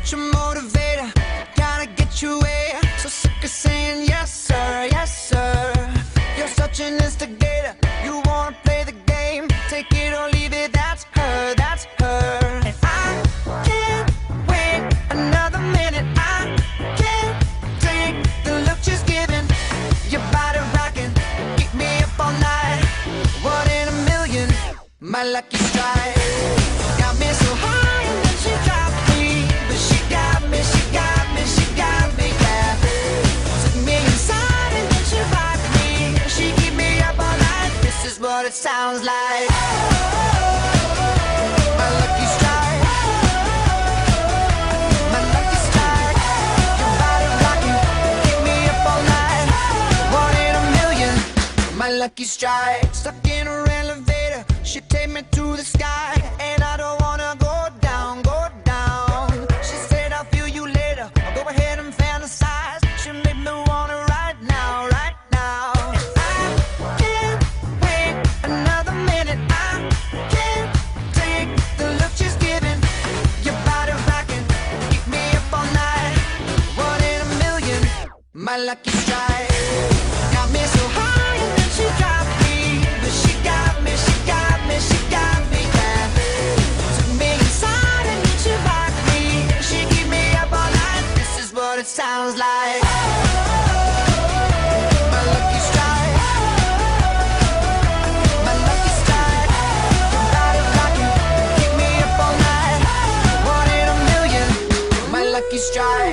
such a motivator, gotta get you way. So sick of saying yes sir, yes sir. You're such an instigator, you wanna play the game. Take it or leave it, that's her, that's her. And I can't wait another minute. I can't take the look she's giving. Your body rocking, keep me up all night. One in a million, my lucky strike. Got me so high and then she dropped me. But she got me, she got me, she got me, yeah. Took me inside and then she rocked me. She keep me up all night, this is what it sounds like. My lucky strike. My lucky strike. Your body rocking, keep me up all night. One in a million, my lucky strike. Stuck in her elevator, she take me to the sky. And I don't wanna go down, go down. She said I'll feel you later, I'll go ahead and fantasize. She made me wanna right now, right now. And I can't wait another minute. I can't take the look she's giving. Your body rocking, keep me up all night. One in a million, my lucky strike. Got me so high and then she dropped me. But she got me, she got me, she got me, yeah. Took me inside and then she rocked me. She keep me up all night, this is what it sounds like. My lucky strike. My lucky strike. Your body rocking, keep me up all night. One in a million, my lucky strike.